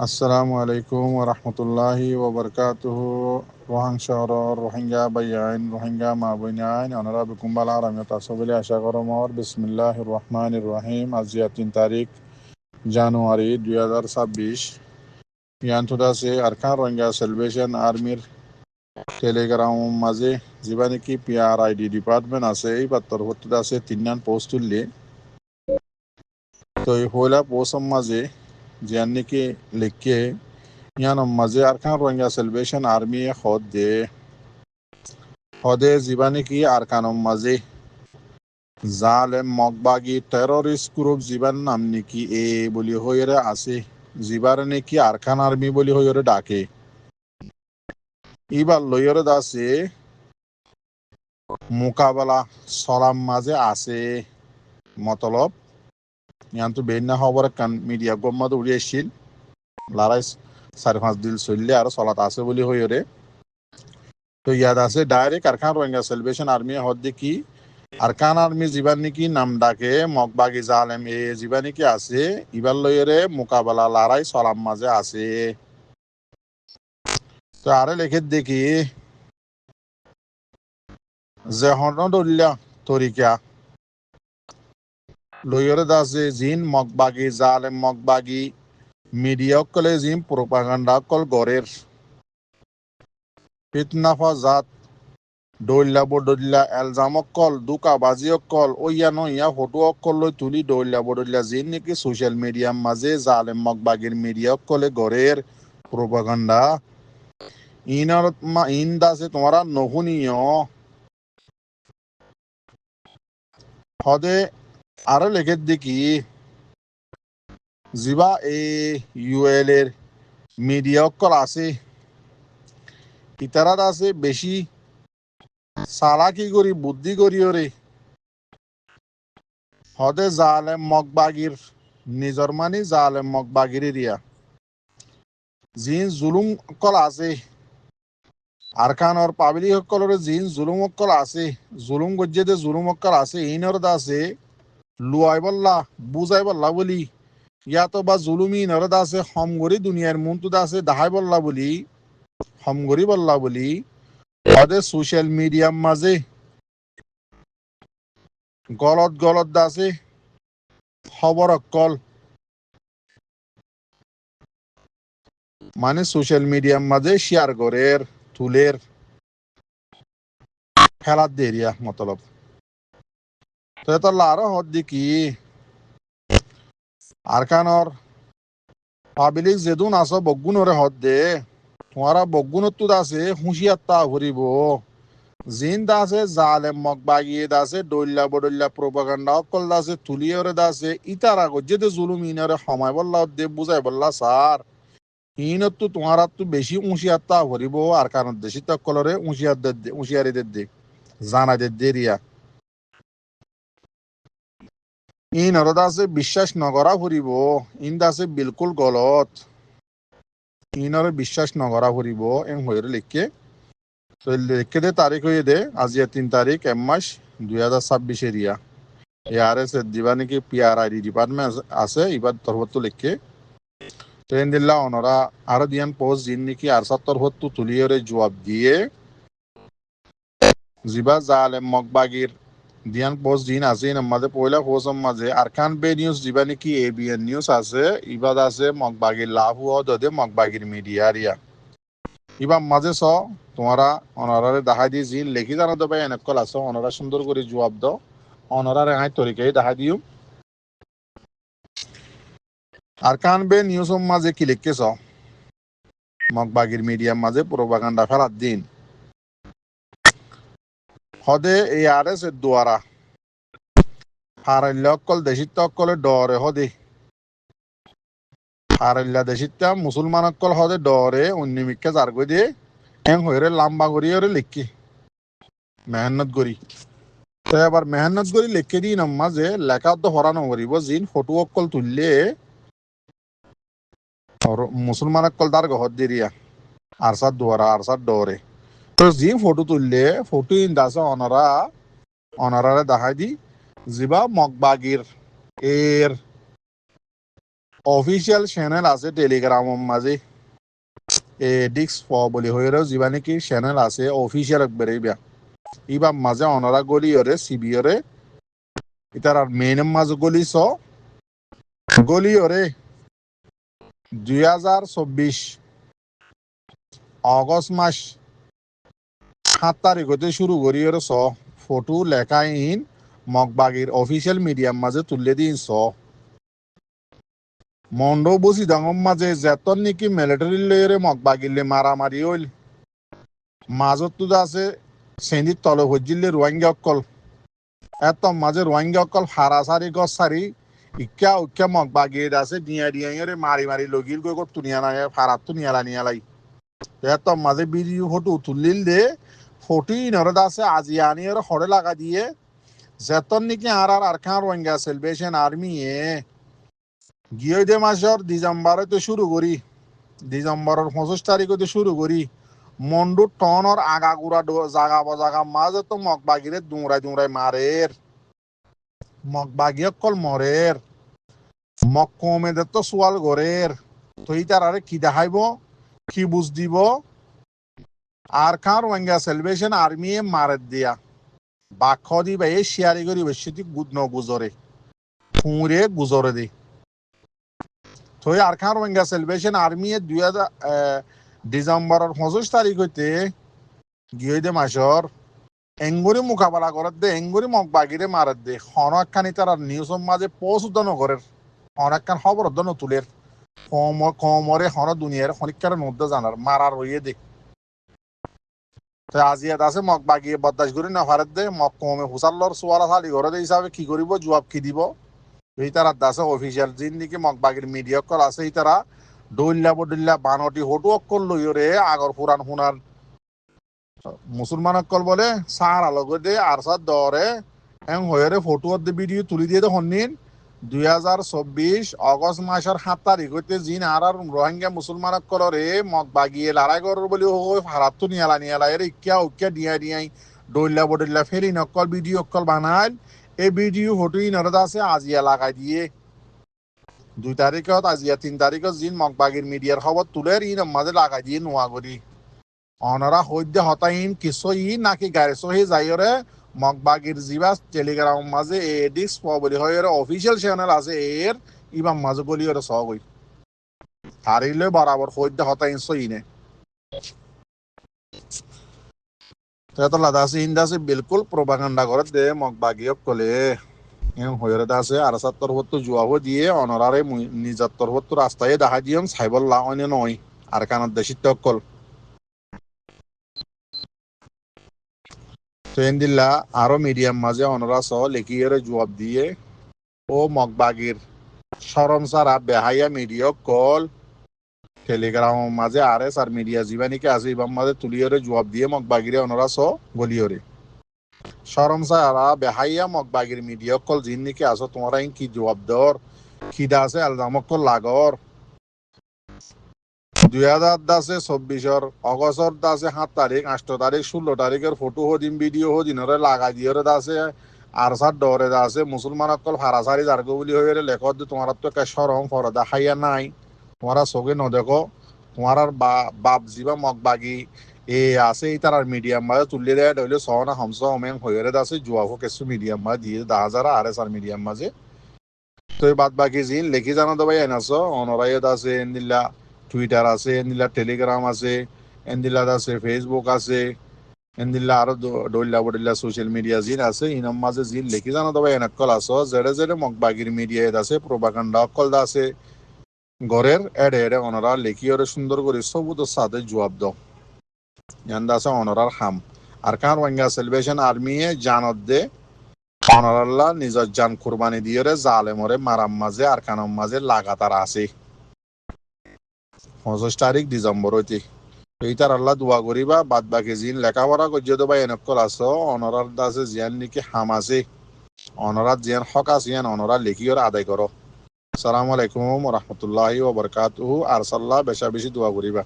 Assalamu alaikum wa rahmatullahi wa barakatuhu. Rohang Shahrar, Rohingya Bayan, Rohingya Mabunain, Honorable Kumbala Ramyata Sobili Ashagaramor, Bismillahir Rahmanir Rahim, Aziatin Tarik, January 2026. Yantuda se Arkan Rohingya Salvation Army Telegram মাঝে জীবানে কি PRID department আছে এই বাত্তর হতে আছে তিনজন post তুললে তো এই হইলা পোস্ট মাঝে জিয়ান্নি কি লিখে ইয়ানো মাঝে আরকান রোহিঙ্গা সেলিব্রেশন আর্মি হদে জীবানে কি আরকানম মাঝে জালেম মগবাগি টেররিস্ট গ্রুপ জীবান নাম নাকি এ বলি হইরে আছে জীবার নাকি আরকান আর্মি বলি হইরে ডাকে এবার লইরে দাসে মোকাবেলা সলাম মাঝে আছে মতলব ইয়ান্তু বেন্না খবর কান মিডিয়া গম্মাদ উড়িয়েছিল লড়াই 4-5 দিন চললে আর চলাত আছে বলি হইরে তো ইয়াদ আছে direct Arakan Rohingya celebration army হদ্দে কি আরকান আর্মি জীবান নাকি নাম ডাকে মগবাগি জালেম এ জীবান নাকি আছে ইবার লইরে মোকাবেলা লড়াই সলাম মাঝে আছে তো আরে লেখে দেখি যে হনদুল্লা তরিকা লইরে দাসে জিন মগবাগি জালেম মগবাগি মিডিয়া কলে জিন প্রোপাগান্ডা কল গরের ফিতনাফা জাত দৌল্লা বদল্লা এলজাম অকল দুকা বাজি অকল ওইয়া নইয়া ফটো অকল লৈ তুলি দৌল্লা বদল্লা জিন নাকি সোশ্যাল মিডিয়ার মাঝে জালেম মগবাগির মিডিয়া অকলে গরের প্রোপাগান্ডা ইনার ইন দাসে তোমারা নহুনিয় হদে আরো লেখে দেখি জিবা এ ইউএল এর মিডিয়া অকল আছে ইতারাত আছে বেশি চালাকি করি বুদ্ধি করি ওরে হদে জালেম মগবাগির নিজর মানি জালেম মগবাগির এরিয়া জিন জুলুম অকল আছে আরকানর পাবলিক অকলরে জিন জুলুম অকল আছে জুলুম গজ্জেতে জুলুম অকল আছে ইনর দাসে লুয়াই বল্লা বুঝাই বল্লা বলি ইয়াতো বা জুলুমি নরদ আছে সমগরি দুনিয়ার মন্তু দাসে দাহাই বল্লা বলি সমগরি বল্লা বলি হদে সোশ্যাল মিডিয়ার মাঝে গলত গলত দাসে খবর অকল মানে সোশ্যাল মিডিয়ার মাঝে শেয়ার করের তুলের ফেলার দেরিয়া মতলব তো তো আরো হদ দেখি আরকানর পাবলিক যেদুন আছো বগুনরে হদ দে তোমারা বগুনত আছে হুঁশিয়ার তা ভরিব জিন দাসে জালেম মগবাগিয়ে দাসে দৈল্লা বদল্লা প্রোপাগান্ডা অকল দাসে তুলিয়রে দাসে ইতারা গজ্জেতে জুলুম ইনরে সময় বললা দে বুঝাই বললা স্যার ইনত তোমারা তো বেশি হুঁশিয়ার তা ভরিব আর কারণ দেশি তকলরে হুঁশিয়ারিদের দে জানাদের দেরিয়া ইন দাসে বিশ্বাস নগরা ফুরিব ইন দাসে বিলকুল গলত ইনরে বিশ্বাস নগরা ফুরিব এং হইরে লিখকে তো লিখকে দে তারিখ হয়ে দে আজিয়া 3 তারিখ 1 মাস 2026 এরিয়া এআরএস দিবা নাকি PRID ডিপার্টমেন্ট আছে এবার তরফত লিখকে ট্রেন দিল্লা অনরা আর দিয়ান পোস্ট জিন নাকি আর 70 তুলিয়রে জবাব দিয়ে জিবা জালেম মগবাগির দিয়ান পোস্ট দিন আছে আমাদের পয়লা পোস্ট মাঝে আরকান বে নিউজ দিবা নাকি ABN নিউজ আছে ইবাদ আছে মগবাগির লাভ হুয়া দদে মগবাগির মিডিয়া রিয়া ইবা মাঝে স তোমারা অনারারে দেখা দি জিন লেখি জানা দেবে এনেকল আছে অনারা সুন্দর করে জবাব দাও অনারারে আই তরিকাই দেখা দিও আরকান বে নিউজ মাঝে কি লিখকে স মগবাগির মিডিয়া মাঝে প্রোপাগান্ডা ফেলার দিন হদে ARS এর দ্বারা হারাইল্লা অকল দেশিত অকলে ডরে হদে হারাইল্লা দেশিতা মুসলমান অকল হদে ডরে অন্যমিককে জার করে দিয়ে এং হইরে লাম্বা করি ওরে লিখি মেহনত করি তো এবার মেহনত করি লিখে দিই নাম্মা যে লেখা তো হরানো করিব জিন ফটো অকল তুললে মুসলমান অকল তার গহত দিরিয়া আরসাদ দুয়ারা আরসাদ ডরে তো জিন ফটো তুললে ফটো ইন দাসে অনারারে দেখাই দি জিবা মগবাগির এর অফিচিয়াল চ্যানেল আছে টেলিগ্রামৰ মাঝে ডিক্স বলি হয়েরও যিবা নাকি চ্যানেল আছে অফিচিয়াল একবারে বিয়া ইবা মাঝে অনরা গলি ওরে সিবিওরে ইতার মেইন মাঝে গলি ওরে 2024 অগস্ট মাস 7 তারিখতে শুরু করি ওরে ফটো লেখা ইন মগবাগির অফিচিয়াল মিডিয়াম মাঝে তুলে দিন মন্ডো বুঝি ডাঙর মাঝে যেতন নাকি মিলিটারি লইরে মগবাগিলে মারামারি হইল মাজত তো আছে সেন্দির তলে হজ্জিলে রোহিঙ্গা অকল এত মাঝে রোহিঙ্গা অকল হারাসারি গসারি ইক্কা উক্কা মগবাগিয়ে আছে ডিয়া ডিয়া মারি মারি লগিল গৈ তুনিয়া নাই ফারাত তুনিয়ালা নিয়ালাই এত মাঝে ভিডিও ফটো তুলিল দে ফটো নরদ আছে আজি আনি ওর হরে লাগা দিয়ে যেতন নাকি আর খান রোহিঙ্গা সেলভেশন আর্মি গিয়ে দে মাসের ডিসেম্বরে শুরু করি ডিসেম্বরের 25 তারিখতে শুরু করি মন্ডু টনর আগাগুড়া জাগা মাঝে তো মগবাগিরে দুঁড়াই মারের মগবাগি অকল মরের মক্কমেদের তো সোয়াল গরের তো তার আরে কি দেখাইব কি বুঝ দিব আর খান রোহিঙ্গা সেলভেশন আর্মি মারে দিয়া বাক্য দিবা এই শেয়ারি করি বেশি গুজরে ফুঁড়ে গুজরে দি তো আর খান রোহিঙ্গা সেলভেশন আর্মি ডিসেম্বরের 25 তারিখ হইতে গিয়ে দে মাসর এঙ্গুরি মোকাবেলা করার দে এঙ্গুরি মগবাগিরে মারার দে হনখানি তারা নিউজের মাঝে পোস্ট উদ্যান করের হনখান খবর উদ্যান তুলের কমরে হন দুনিয়ার হনিকার মধ্যে জানার মারার হইয়ে দে আজিয়াত আছে মগবাগিয়ে বদাস করি না ফারের দে মগ কমে হুসাল্লর সোয়ালা সালি ঘরে দে হিসাবে কি করিব জবাব কি দিব এই তারা দাসে অফিসিয়াল যিন নাকি মগবাগির মিডিয়া অকল আছে এই তারা ডইল্লা বডিল্লা বানটি হটু অকল লইরে আগর পুরান হুনার মুসলমান অকল বলে সার আলোকে দে আর সার দরে এং হয়ে ফটো ভিডিও তুলি দিয়ে হন্নিন 2024 অগস্ট মাসের 7 তারিখ হইতে জিন আর রোহিঙ্গা মুসলমান অকলরে মগবাগিয়ে লড়াই করর বলি হারাত নিয়ালা এর ইক্কা উক্কা ডিয়াই ডইল্লা বডিল্লা ফেরি নকল ভিডিও অকল বানাইল এই ভিডিও ফটোই নরদ আছে আজিয়া লাগাই দিয়ে 2 তারিখত আজিয়া 3 তারিখত জিন মগবাগির মিডিয়ার খবর তুলের ইন মাঝে লাগাই দিয়ে নোয়া করি অনরা হইতে হতাইন কিছু নাকি গাড়ি সহি যাইরে মগবাগির জিবা টেলিগ্রাম মাঝে এডিক্স বলি হয় অফিসিয়াল চ্যানেল আছে এর ইবাম মাঝে বলি ওরা সগই হারিলে বরাবর হইতে হতাইন সইনে তো লাদাসি ইন্দাসি বিলকুল প্রোপাগান্ডা করে দে মগবাগিয়ক কলে হয়ে আছে আর সাত তরফত জুয়াবো দিয়ে অনরারে নিজার তরফত রাস্তায় দেখা দিয়ম সাইবল্লা অন্য নয় আর কানার দেশি তকল দিল্লা আরো মিডিয়াম মাঝে অনরা সহ লেখিয়ে জবাব দিয়ে ও মগবাগির সরম সারা বেহাইয়া মিডিয়া কল টেলিগ্রাম মাঝে আর এস আর মিডিয়া জীবানিকে আছে ইবাম মাঝে তুলিয়ে জবাব দিয়ে মগবাগিরে অনরা সহ গলিয়রে সরম সারা বেহাইয়া মগবাগির মিডিয়া কল জিন্নিকে আসো তোমরা কি জবাব দর খিদা আছে আলজামক লাগর 2024 অগস্টর দাসে 7 তারিখ 8 তারিখ 16 তারিখের ফটো হদিন ভিডিও হদিনরে লাগাই দিয়ে দাসে আর সার ডরে দাসে মুসলমান অকল ফারাসারি জারগো বলি হয়ে লেখত তোমার তো কে সরম ফরদা খাইয়া নাই তোমারা চোখে নদেখো তোমার বাপ জিবা মগবাগি আছে এই তার মিডিয়াম মাঝে তুলে দেয় ধরলে সহনা হমস হমেং হয়ে দাসে জুয়াবো কিছু মিডিয়াম মাঝে দিয়ে 10,000 আর এস আর মিডিয়াম মাঝে তো বাদ বাকি জিন লেখি জানো তো ভাই এনাসো অনরাই দাসে নিলা টুইটার আছে এন্দিলা টেলিগ্রাম আছে এন্দিলা আছে ফেসবুক আছে এন্দিলা আরো ডইল্লা বডিল্লা সোশ্যাল মিডিয়া জিন আছে ইনাম মাঝে জিন লেখি জানো তবে এনকল আছো জেডে মগবাগির মিডিয়া আছে প্রোপাগান্ডা অকল আছে ঘরের এডে অনরা লেখি ওরে সুন্দর করে সবুদের সাথে জবাব দাও জানদা আছে অনরার হাম আর কার রোহিঙ্গা সেলিব্রেশন আর্মি জানত দে অনরাল্লাহ নিজের জান কুরবানি দিয়ে জালেমরে মারাম মাঝে আর কানম মাঝে লাগাতার আছে 25 তারিখ ডিসেম্বর হইতে এইটার আল্লাহ দোয়া করিবা বাদ বাকি জিন লেখাপড়া করছে তো ভাই এনেকল আছো অনরার দাসে জিয়ান নাকি হাম আছে অনরাত জিয়ান হক আছে জিয়ান অনরা লেখিওর আদায় করো আসসালামু আলাইকুম রহমতুল্লাহি ওয়া বারাকাতুহু আর সাল্লাহ বেশা বেশি দোয়া করিবা